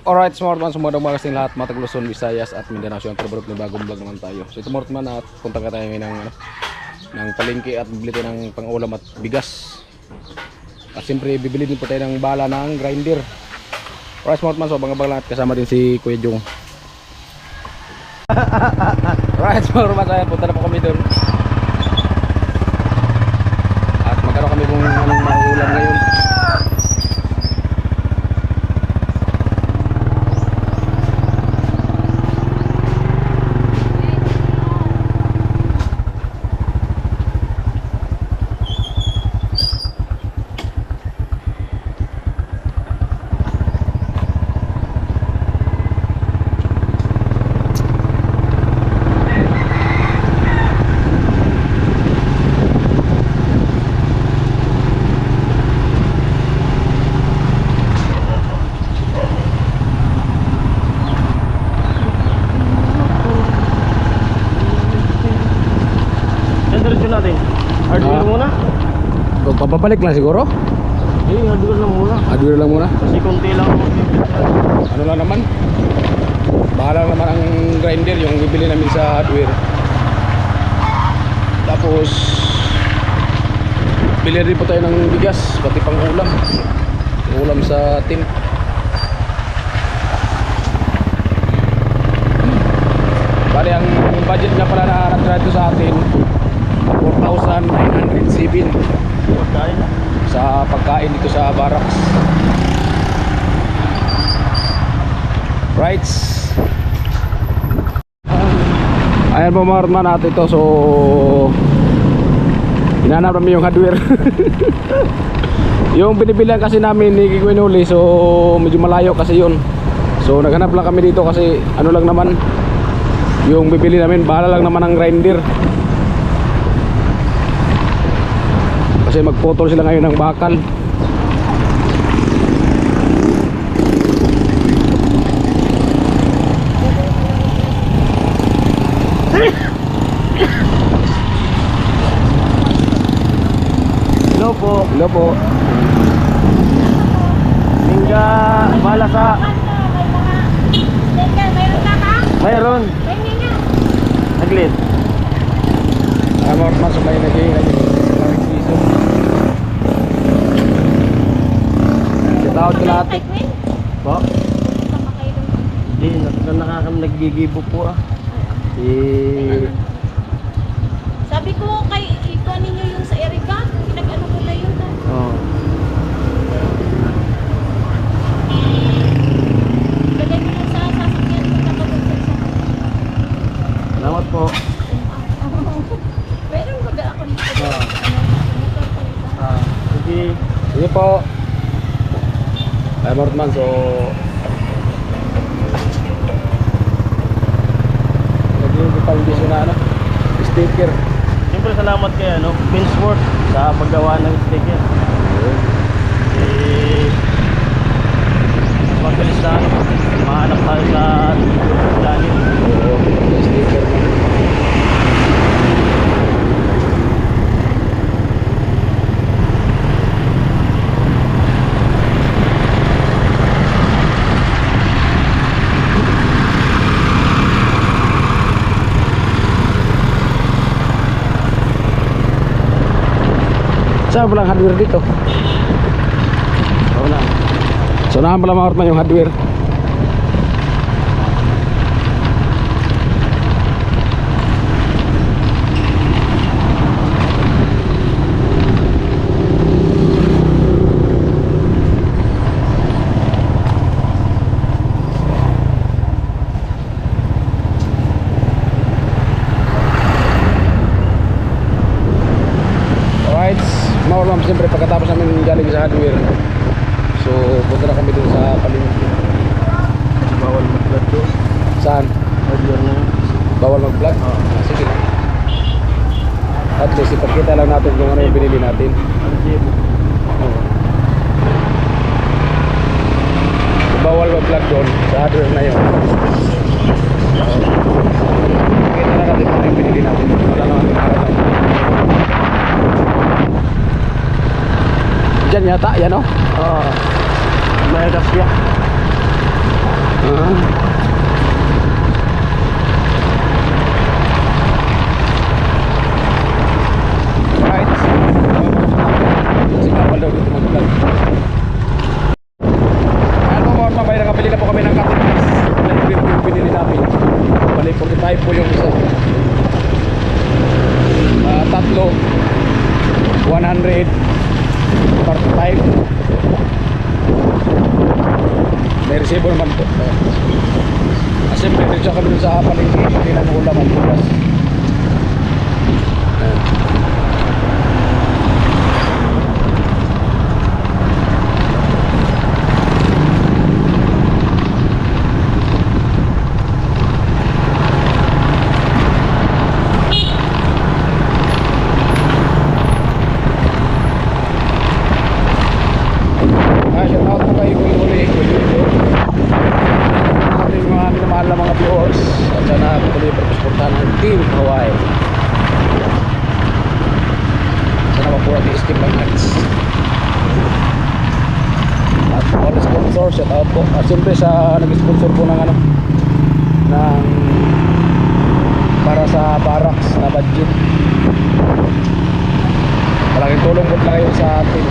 Alright, smart man, sumadang mga kasing lahat, Matag Luzon, Visayas at Mindanao. Siyempre bro, may bagong vlog naman tayo. So ito smart man at punta ka tayo ngayon ng palengke at bibili tayo ng pang-ulam at bigas. At siyempre bibili din po tayo ng bala ng grinder. Alright smart man, so abang-abang lang at kasama din si Kuya Jong. Alright smart man, so punta na po kami doon. At magkaroon kami kung anong mauulam ngayon. Hardware muna? Papabalik lang siguro? Hardware lang muna. Hardware lang muna? Kasi konti lang. Ano lang naman? Bahala naman ang grinder yung bibili namin sa hardware. Tapos bili rin po tayo ng bigas, pati pang ulam. Ulam sa team. Bali ang budget nga pala na nagtrado sa atin 4,907 sa pagkain dito sa barracks. Rights. Ayan po mga man natin ito. So hinanap namin yung hardware. Yung binibilihan kasi namin ni Giguinuli, so medyo malayo kasi yun. So naghanap lang kami dito kasi ano lang naman yung bibili namin, bahala lang naman ang grinder. Kasi magputol sila ngayon ng bakal. Hello po. Hello po. Mingga, bala sa... Mayroon. Naglit. Amor masuk lagi lagi. Tahu kelati. Po? Hindi, naggigibo po ah. Sabi ko kay ikaw ninyo yung sa Erika, pinag-ano ko na yun. Oh. Lagay mo lang sa sasakyan ko kapag sa isa. Salamat po. Meron ba ako dito? Sige. Sige po. Ay Mortman, so naging foundation na ano, sticker. Siyempre salamat kay Pinsport sa paggawa ng sticker. Magalis na mahanap tayo sa lalim. Sticker. Saan palang hardware dito? Oo na. So nahan pala mga Ortman yung hardware. Maulam siyempre pagkatapos namin galing sa hardware. So punta na kami dun sa palengke. Bawal mag-vlog doon. Saan? Hardware na yun. Bawal mag-vlog? Sige lang. At least ipagkita lang natin kung ano yung binili natin. So, bawal mag-vlog doon sa hardware na yun. Ipagkita lang natin kung ano yung binili natin. Wala naman yung harap. Dyan yata, yan o? Oo. May gasya. Right. Kasi kapal daw dito mag-vlog. Ano mo, mamaya nakabili na po kami ng cutting rice. Yung binili namin. Bali 45 po yung isa. Tatlo 145. May resibo naman po. Siyempre diretso kami dun sa palengke. Hindi na ulam ang bukas. Shout out po kay Kuya ating mga minamahal na mga viewers at sana patuloy pagsuportahan ng Team Hawaii. Sana mapura di skip ang next. At all sponsor, shout out po. At siyempre sa nag-sponsor po ng ng para sa barracks na budget. Malaking tulong po na kayo sa atin.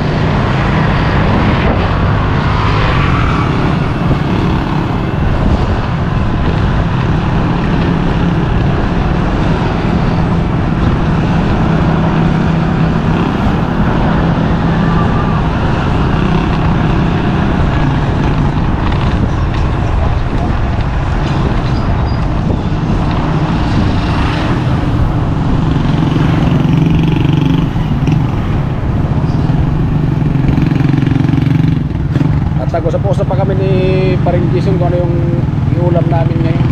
Nag-usap-usap pa kami ni Paring Jason kung ano yung iulam namin ngayon.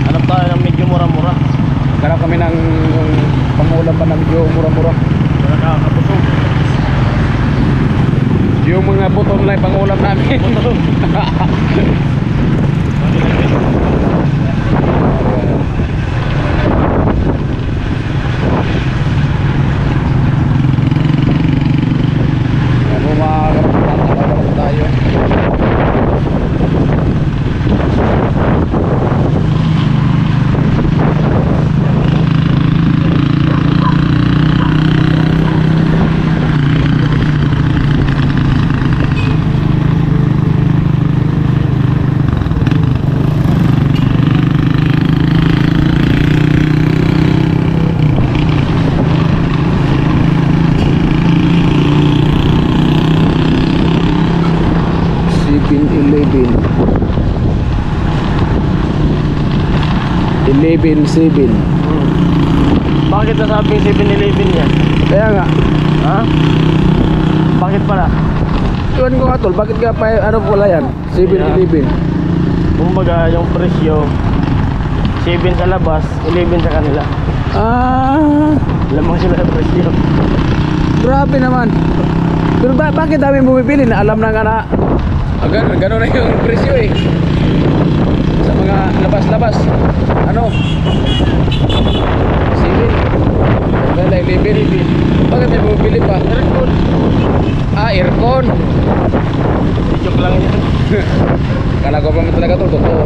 Hanap tayo ng medyo mura-mura. Hanap kami ng yung pangulam pa na medyo mura-mura. Nakakabusog. Yung mga butong lang pangulam namin. Eleven. Bakit nasabing 7-Eleven yan? Kaya nga. Ha? Bakit pala? Iwan ko nga tol, bakit ka pa ano pala yan? 7-Eleven. Kumbaga yung presyo 7 sa labas, 11 sa kanila. Lamang sila sa presyo. Grabe naman. Pero bakit dami bumibili na alam na nga na gano'n na yung presyo eh. Sa mga labas-labas. Ano? 7. Ganda, 11. Bakit may bumibili pa? Aircon. Aircon. Joke lang yun. Kala ko pa man talaga ito, totoo.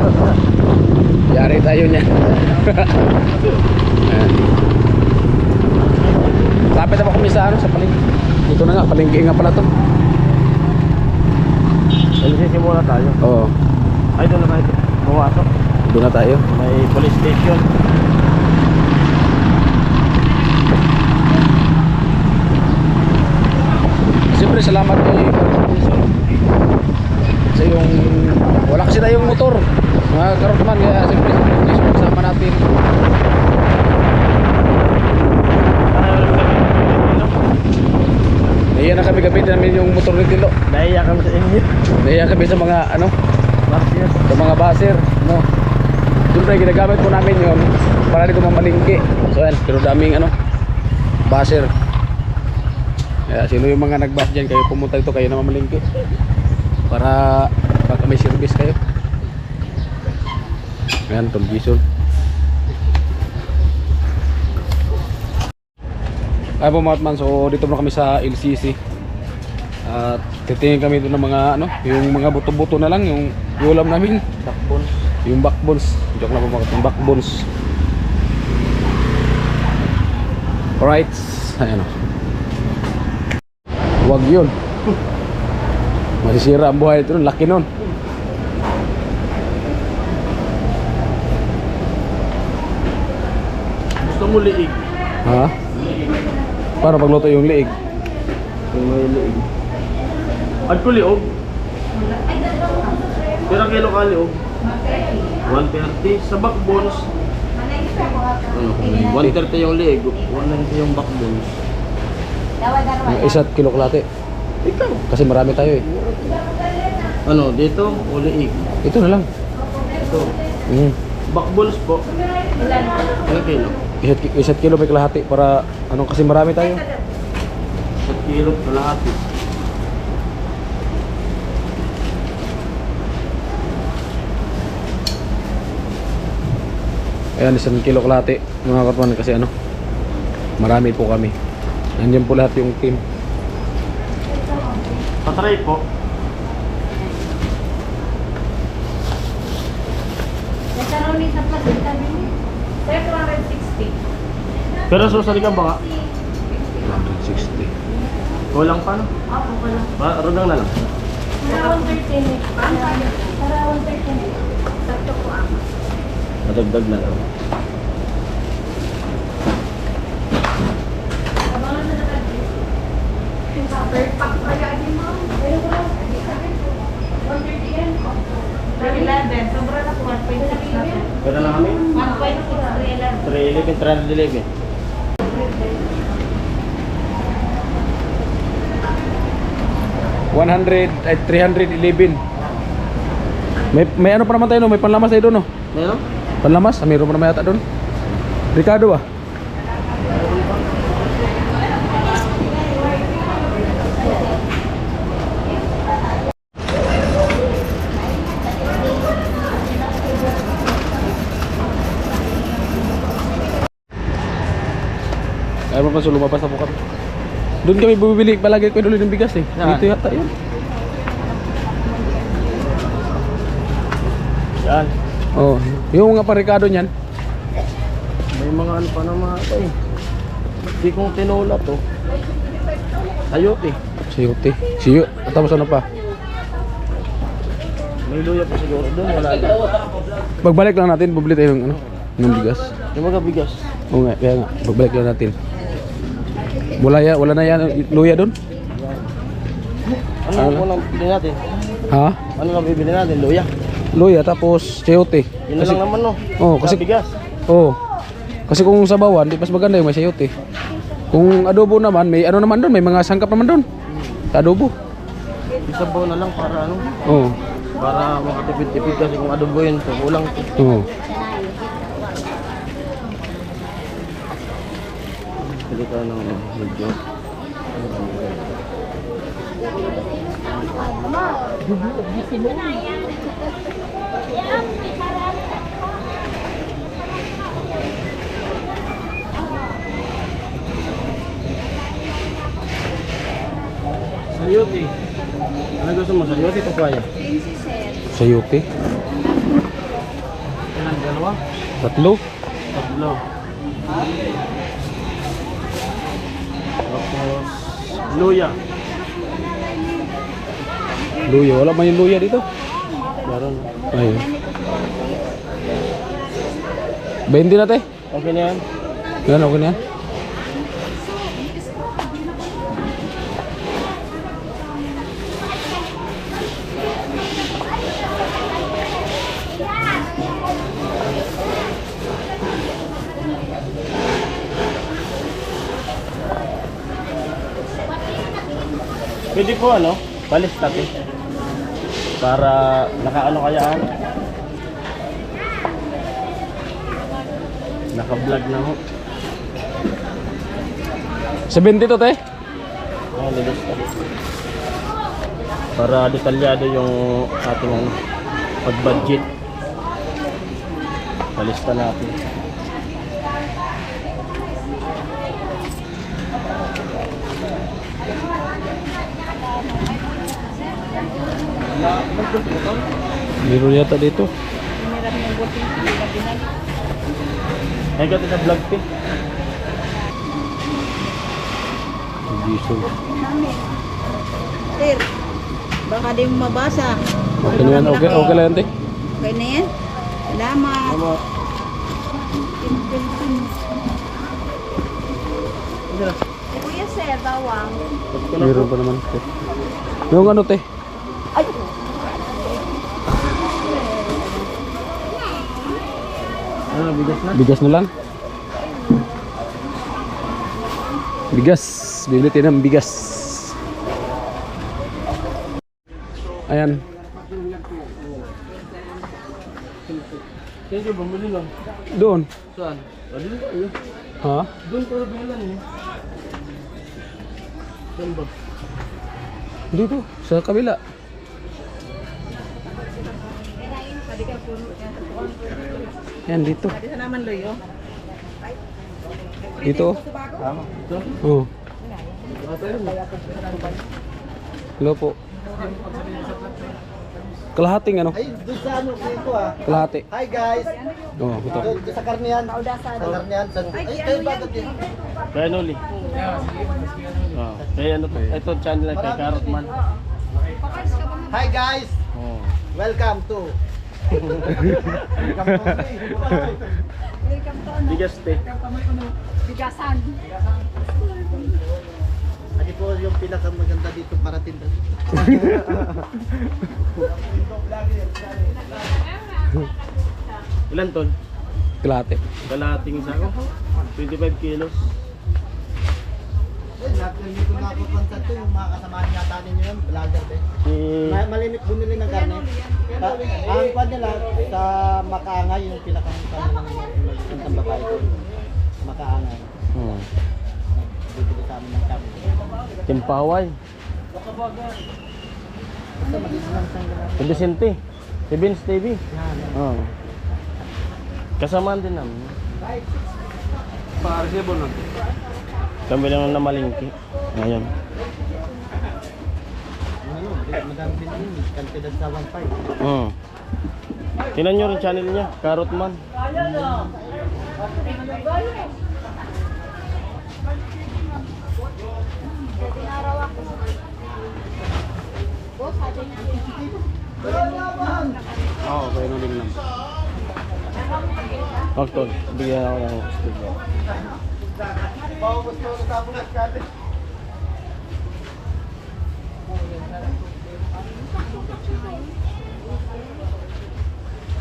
Yari tayo niya. Lapit na pa kami sa sa palengke. Dito na nga, palengke nga pala to. Nagsisimula tayo. Oo, Ay, doon na tayo. Pumasok. doon na tayo. May police station. Siyempre, salamat kay sa yung wala kasi tayong motor. Mga karotman, kaya siyempre, sama natin. Nahiya na kami gamitin namin yung motor ni Tilo. Naiya kami sa inyo. Nahiya kami sa mga Last year. sa mga baser, no. Siyempre ginagamit po namin yun para dito mamalingki. So yan, pero daming baser. Kaya sino yung mga nagbas dyan, kayo pumunta dito, kayo na mamalingki para baka may service kayo. Yan, Tom Jason. Ay po mga man, so dito muna kami sa LCC. At titingin kami doon ng mga ano, yung mga buto-buto na lang yung ulam namin. Backbones. Yung backbones. Joke na po mga yung backbones. Alright. Ayan o. Huwag yun. Masisira ang buhay ito. Laki nun. Gusto mo liig? Ha? Paano pagluto yung liig? Yung may liig. Ad ko liog? Pirang kilo ka liog? 130. Sa backbones, ano, 130 yung liig, 190 yung backbones. Isa't kilo kalate. Ikaw. Kasi marami tayo eh. Ano, dito o liig? Ito na lang. Ito. Backbones po. Ilang kilo? Isa't kilo may kalahati para ano kasi marami tayo. 1 kilo kalahati. Ayan, 1 kilo kalahati mga katwan kasi ano marami po kami. Nandiyan po lahat yung team. Patry po. Nagkaroon sa placenta din. Sir, 260. Pero susali ka ba nga? 160. Kulang pa no? Opo, wala. Rodang na lang. Para 130. Para 130. Sakto po ako. Madagdag na lang. Abangan na natin. Per pack kaya din mo. Pero wala. 130 yan. 311. Sobra na po. 1.6. Pero na kami? 1.6. 311, 311. Ay 311. May ano pa naman tayo no, may panlamas tayo doon no. Meron? Panlamas, mayroon pa naman yata doon. Ricardo ah. Ayaw mo pa so lumabas na po kami. Doon kami bumibili palagi ko ng bigas eh. Saan? Dito yata yun. Yan. Oh, yung mga parikado niyan. May mga ano pa naman ito eh. Hindi kong tinola to. Sayote. Siyote. Siyo. Tapos ano pa? May luya pa siguro doon. Wala na. Pagbalik lang natin, bumili tayo ng ano, ng bigas. Yung mga bigas. Oo nga, kaya nga, pagbalik lang natin. Wala na yan, luya doon? Ano po nang bibili natin? Ha? Ano nang bibili natin? Luya. Luya, tapos siyote. Yun na lang naman no. Oh, kasi, bigas. oh, kasi kung sabawan, di mas maganda yung may siyote. Kung adobo naman, may ano naman doon, may mga sangkap naman doon. Sa adobo. Isabaw na lang para ano? Oo. Para makatipid-tipid kasi kung adobo yun, so kulang. Oo. Pili ka ng medyo. Sayote. Ano gusto mo? Sayote, papaya? Siyote. Ilan? Dalawa? Tatlo. Tatlo. Tapos, luya. Luya, wala man yung luya dito. Meron. Ayun. 20 na te. Okay na yan? Yan, okay na yan. Pwede po ano, balistak eh. Para nakaano kayaan. Naka-vlog na ho. 70 to te. Oh, lilista. Para detalyado yung ating ano, pag-budget. Palista natin. Meron yata dito. Hinirap ng buti. Ay, ka sa vlog te. Diesel. Sir, baka di mo mabasa. Ano yan? Okay, okay lang yan, te? Okay na yan? Salamat. Tama. Kuya sir, bawang. Meron pa naman, te. Yung ano, te? Ano, bigas na? Bigas na lang. Bigas. Bibili tayo ng bigas. Ayan. Thank you, bumili lang. Doon. Saan? Doon tayo. Ha? Doon pero bilan eh. Saan ba? Dito. Sa kabila. Yan, dito. Pwede sa naman loyo. Dito. Tama. Ito? Oh. Hello po. Kalahating ano? Ay, doon sa ano dito ah. Kalahati. Hi guys. Oh, ito. Doon sa karnihan. Sa karnihan. Ay, kayo ba din? Kaya Noli. Oh, kaya ano to? Ito channel kay Carrot Man. Hi guys. Oh. Welcome to. Welcome to. Bigas te. Bigasan. Ano po yung pinakamaganda dito para tindahan? Ilan ton? Kalahati. Kalahating sako. 25 kilos. Eh, dito na ako kontat to yung mga kasamahan yata ninyo yun, vlogger din. Si Malimit bumili ng karne. Ang kwan nila sa Makaangay yung pinakamutan ng babae ko. Makaangay. Bibili sa amin ng karne. Timpaway. Si Vicente. Si Vince TV. Oh. Kasamaan din namin. Pa-resibo lang. Kami lang na malingki. Ngayon. Ano, madami din yun. Kantidad sa 1.5. Tingnan nyo rin channel niya, Carrot Man. Oo, kaya nung lang. Octon, bigyan ako ng sticker. Paubos ko na sa bukas kate.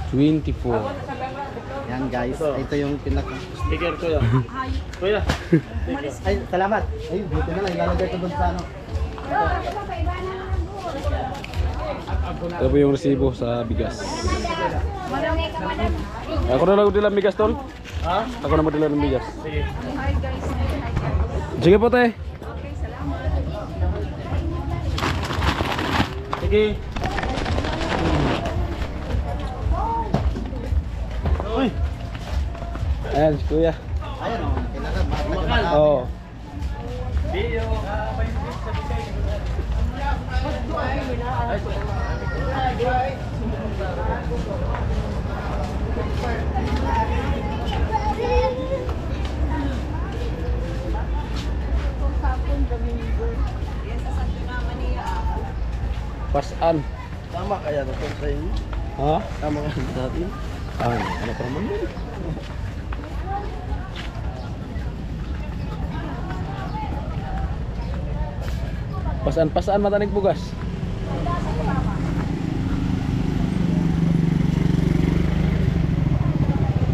24. Yan guys, ito yung pinaka... Sticker ko yan. Kuya, Ay, salamat. Ay, buti na lang. Ilalagay ko doon sa ano. Ito po yung resibo sa bigas. Ako na lang dila ng bigas, tol. ha? Ako na magdala ng bigas. Sige. Sige po, te. Sige. Uy, Ayan, si kuya. Ayan o, pinaka... Oo. Pasan. Tama kaya na ito sa inyo. Ha? Tama kaya sa atin. Ay, ano pa naman yun? Pasaan matanig bugas.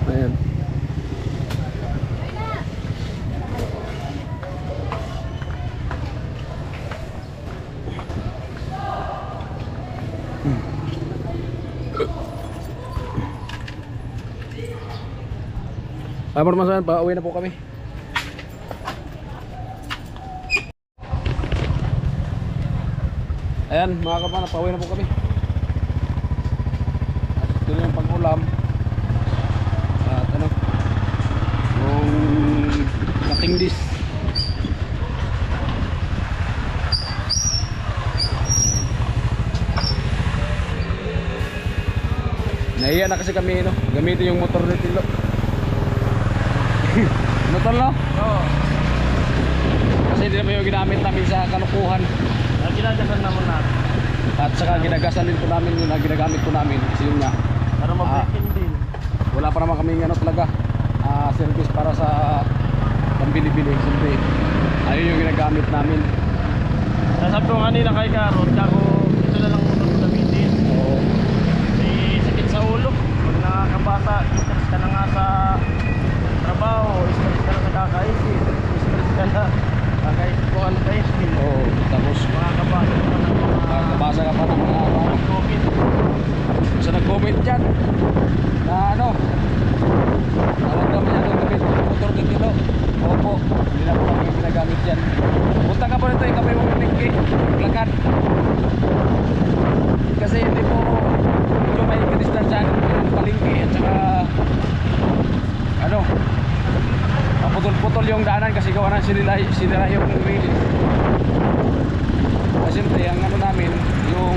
Ayan. Amor masahan, pauwi na po kami. Ayan mga kapana, pauwi na po kami. At ito na yung pag-ulam. At ano, yung katingdis. Nahiya na kasi kami, no? Gamitin yung motor ni Tilo. Motor, no? Oo. Kasi hindi naman yung ginamit namin sa kalukuhan. Ginagasan naman natin. At saka ginagasan din po namin yun na ginagamit po namin. Kasi yun nga, Para ma-break-in din. wala pa naman kami ano talaga service para sa pambili-bili. Siyempre, ayun yung ginagamit namin. Sasabi ko kanina kay Karot, kako ito na lang motor ko gamitin. Oo. May sakit sa ulo. Pag nakakabata, stress ka na nga sa trabaho, stress ka na sa kakaisip, stress ka na kakaisip kung ano kaisip. Oo. Tapos, Makakabata ka na ng mga makakabasa ka pa ng mga COVID. sa nag-comment dyan na ano, tawag naman yan ang gamit yung motor ni Tilo. Opo, hindi na po kami yung ginagamit dyan. Punta ka po nito yung kamay mong palengke, maglakad. Kasi hindi po medyo may kadistansyahan yung palengke at saka ano, putol-putol yung daanan kasi gawa ng sinira yung release. Kasi siyempre ang ano namin, yung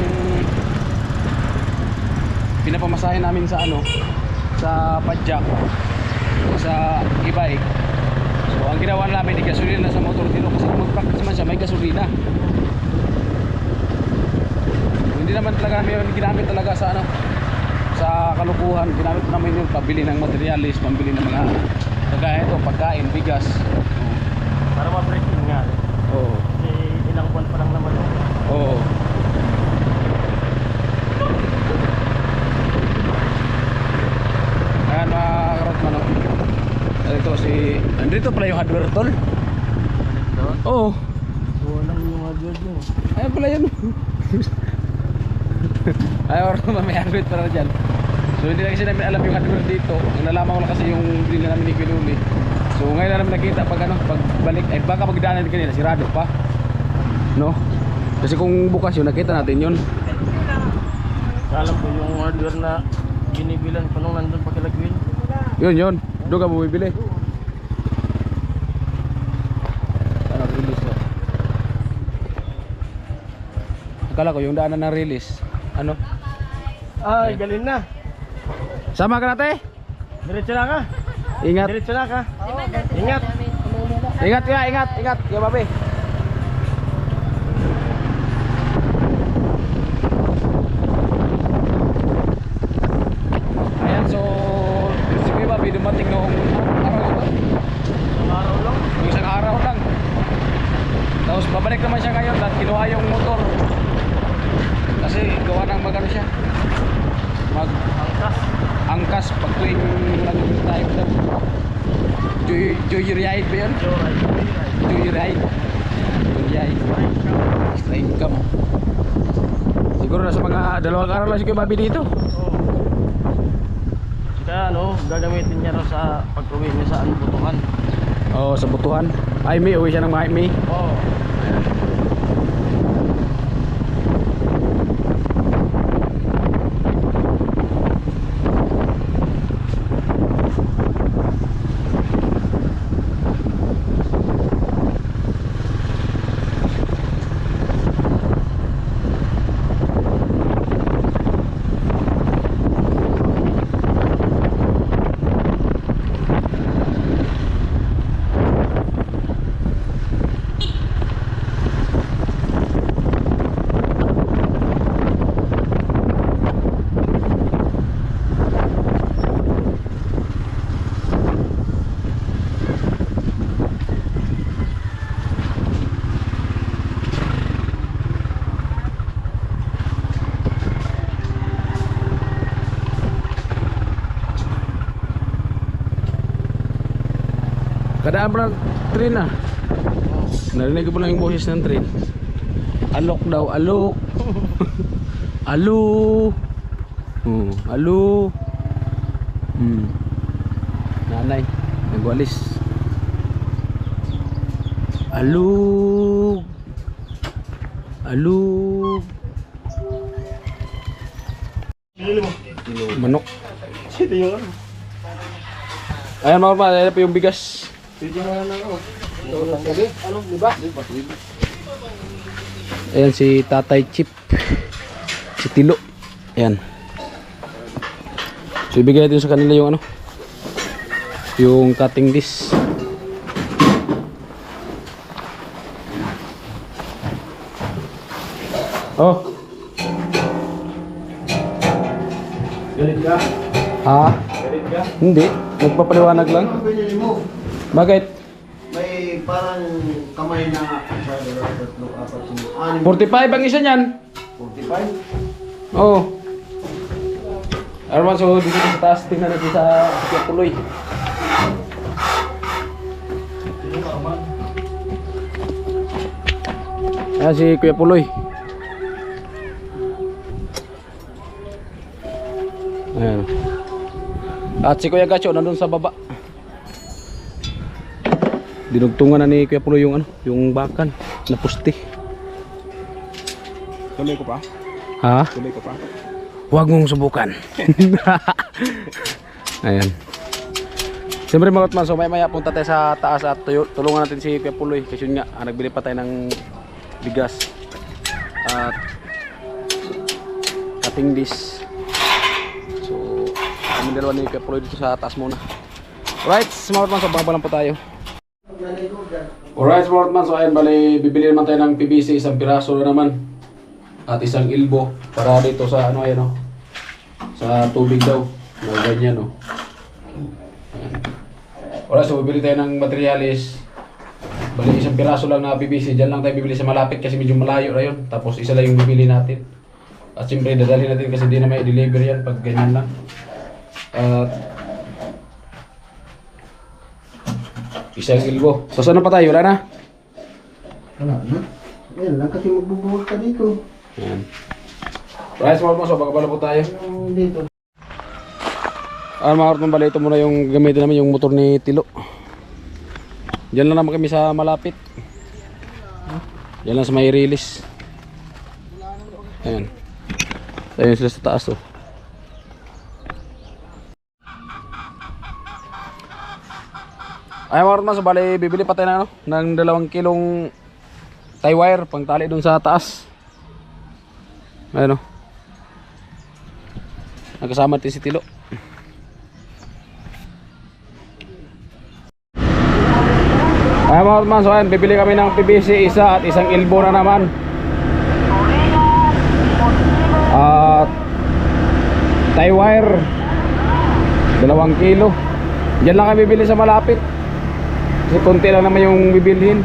pinapamasahe namin sa ano, sa padjak, sa e-bike. So ang ginawa namin, gasolina sa motor Tilo kasi kung mag-practice man siya, may gasolina. So, hindi naman talaga namin yung ginamit talaga sa ano, sa kalukuhan. Ginamit namin yung pabili ng materialis, pambili ng mga kagaya ito, pagkain, bigas. Para ma-break-in nga. Oo. Kasi ilang buwan pa lang naman yun. Oo. Ayan mga karotman, no? Ito si... Andito pala yung hardware tol. Doon? Oo. Walang yung hardware yun. Ayan pala yun. Ay, or may hardware pala dyan. So hindi na kasi namin alam yung hardware dito. Ang nalaman ko lang kasi yung hindi na namin ni Kinuli. So ngayon na namin nakita pag ano, pagbalik, ay baka magdaanan din kanina, sirado pa. No? Kasi kung bukas yun, nakita natin yun. Alam ko yung hardware na ginibilan ko nung nandun pa kilagwin. Yun. Doon ka bumibili. Ano, release mo? Akala ko yung daanan ng release. Ano? Ay, galing na. Sama ka natin? Diretso na ka. Ingat. Diretso na ka. Ingat. Ingat ka, ingat. Ya, babe. Ayan, so si Kuya Bobby dumating noong araw ba? Isang araw lang. Yung isang araw lang. Tapos babalik naman siya ngayon at kinuha yung motor. Kasi gawa ng magano siya. Angkas pag tuwing nag-drive daw. Joyride ba yun? Joyride. Joyride. Extra income. Siguro nasa mga 2 araw lang si Kuya Bobby dito. Kaya ano, gagamitin niya raw sa pag-uwi niya sa butuhan. Oo, sa butuhan. Ay, may uwi siya ng May. Oo. Kadaan pa ng train ah. Narinig ko pa lang yung boses ng train. Alok daw, alok. Alo. Alo. Nanay, nagwalis. Alog. Alog. Manok. Ito yung ano. Ayan mga kapatid, ayan po yung bigas. Ito yung ano. Ano, di ba? Ayan si Tatay Chip. Si Tilo. Ayan. So ibigay natin sa kanila yung ano, yung cutting disc. Oh. Galit ka? Ha? Galit ka? Hindi. Magpapaliwanag lang. Ano pinili mo? Bakit? May parang kamay na 45 ang isa niyan. 45? Oo. Arman, so dito sa taas, tingnan natin sa Kuya Puloy. Ayan si Kuya Puloy. Ayan. At si Kuya Gacho nandun sa baba. Dinugtungan na ni Kuya Puloy yung ano, yung bakan na pusti. Tuloy ko pa? Ha? Tuloy ko pa? Huwag mong subukan. Ayan. Siyempre mga utman, so maya punta tayo sa taas at tulungan natin si Kuya Puloy. Kasi yun nga, nagbili pa tayo ng bigas at cutting disc. So kami dalawa ni Kuya Puloy dito sa taas muna. Alright, mga utman, so babalan po tayo. Alright mga utman, so ayan, bali bibili naman tayo ng PVC, isang piraso na naman. At isang ilbo para dito sa ano, ayan o, sa tubig daw na ganyan o. Alright, so bibili tayo ng materialis. Bali isang piraso lang na PVC. Diyan lang tayo bibili sa malapit kasi medyo malayo na yun. Tapos isa lang yung bibili natin. At siyempre dadali natin kasi di na may deliver yan pag ganyan lang. At isang ilbo. So saan na pa tayo? Wala na? Wala na. Yan lang kasi magbubuhol ka dito. Ayan. Alright, small mo. So baka pala po tayo. Dito. Mga karton, bali ito muna yung gamitin namin, yung motor ni Tilo. Diyan lang naman kami sa malapit. Diyan lang sa may release. Ayan. Ayun sila sa taas oh. Ay mga karton, so bali bibili pa tayo ng, ano, ng 2 kilong tie wire pang tali dun sa taas. Ayan o. Nagkasama natin si Tilo. Ayan mga utman, so ayan, bibili kami ng PVC isa at isang ilbo na naman. At tie wire 2 kilo. Diyan lang kami bibili sa malapit. Kasi konti lang naman yung bibilhin.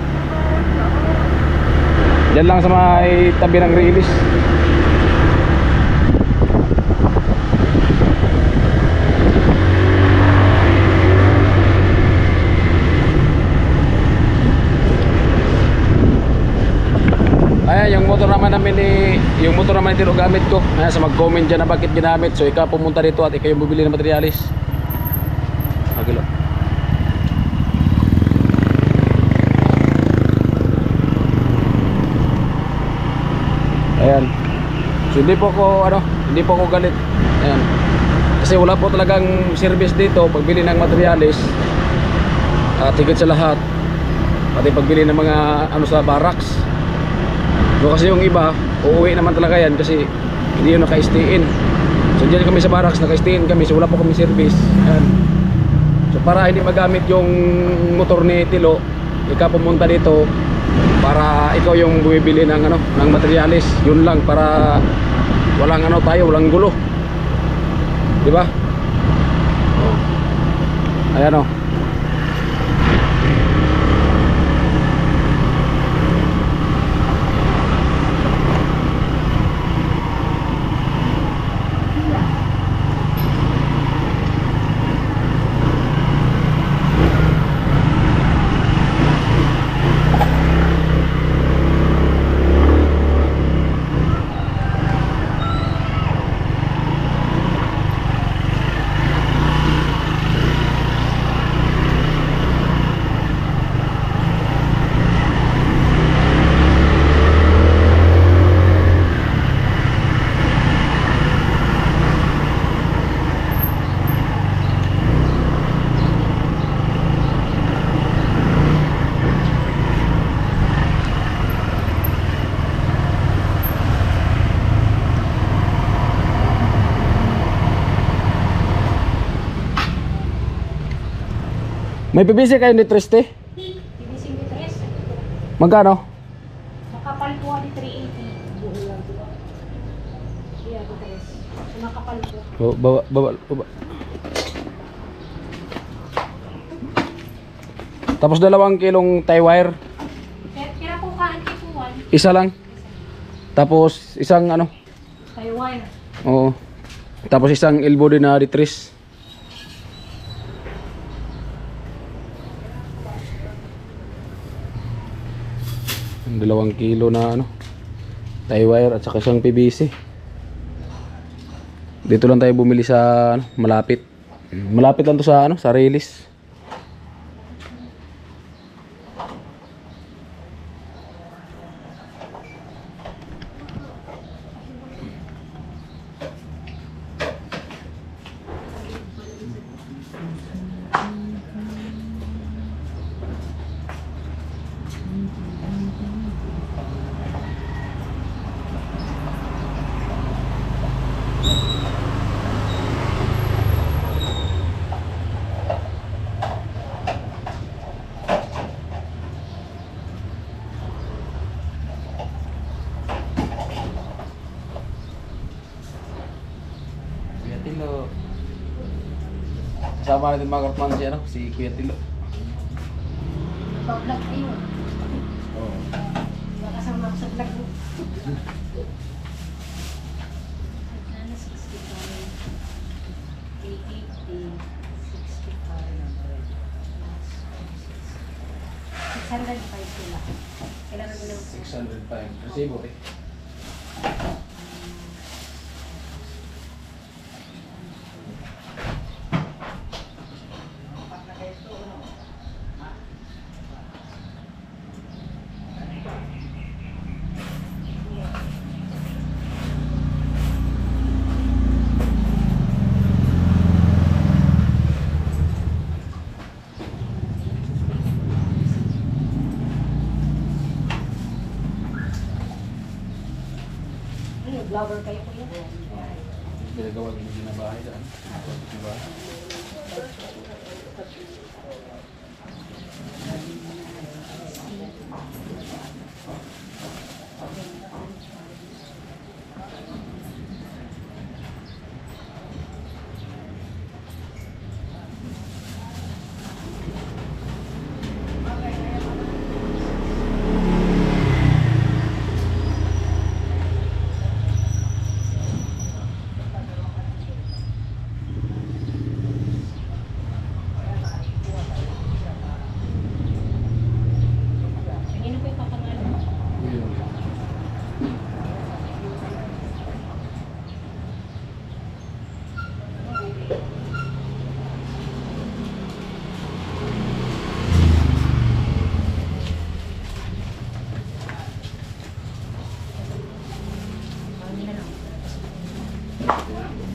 Diyan lang sa may tabi ng release. Ayan, yung motor naman ni Tiro gamit ko. Ayan, sa mag-comment dyan na bakit ginamit. So ikaw pumunta dito at ikaw yung bibili ng materialis. Agilo. Ayan. So hindi po ako galit. Ayan. Kasi wala po talagang service dito pagbili ng materialis. At higit sa lahat, pati pagbili ng mga ano sa barracks. So, kasi yung iba, uuwi naman talaga yan kasi hindi yun naka-stay-in. So diyan kami sa barracks, naka-stay-in kami, so wala po kami service. Ayan. So para hindi magamit yung motor ni Tilo, ikaw pumunta dito para ikaw yung bumibili ng ano, ng materialis. Yun lang, para walang ano tayo, walang gulo. Di ba? Ayan o. May PVC kayo ni Triste? Binising ko 3. Magkano? Makapal ko di 380. Buo lang diba? Iya ko 3. Makapal ko. Baba. Tapos 2 kilong tie wire. Kaya po kaan kipuan. Isa lang. Tapos isang ano? Taiwan. Oo. Tapos isang elbow din na ditris. Ang 2 kilo na ano? Tie wire at saka isang PVC. Dito lang tayo bumili sa ano, malapit. Malapit lang to sa ano, sa Release. Kuya Tilo. Kasama natin mga kartman si ano, si Kuya Tilo. Pag-vlog kayo. Oo. Makasama ako sa vlog mo. sila. Kailangan mo ng 605. Resibo eh. vlogger kayo kuya. Ginagawa ng ginabahay daan. Ginabahay. Kanino po ipapangalan?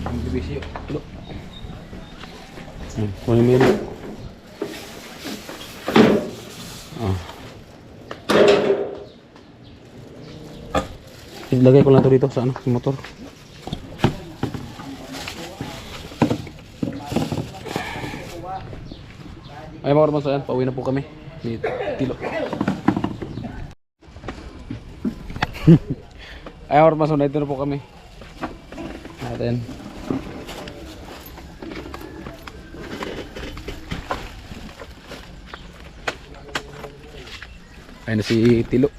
Ang bibisyo. Tulo. Kunin mo yun. Ilagay ko lang ito dito sa ano, sa motor. Ay mga orman, so yan, pauwi na po kami ni Tilo. Ay mga orman, so dito na po kami natin. Ay na si Tilo.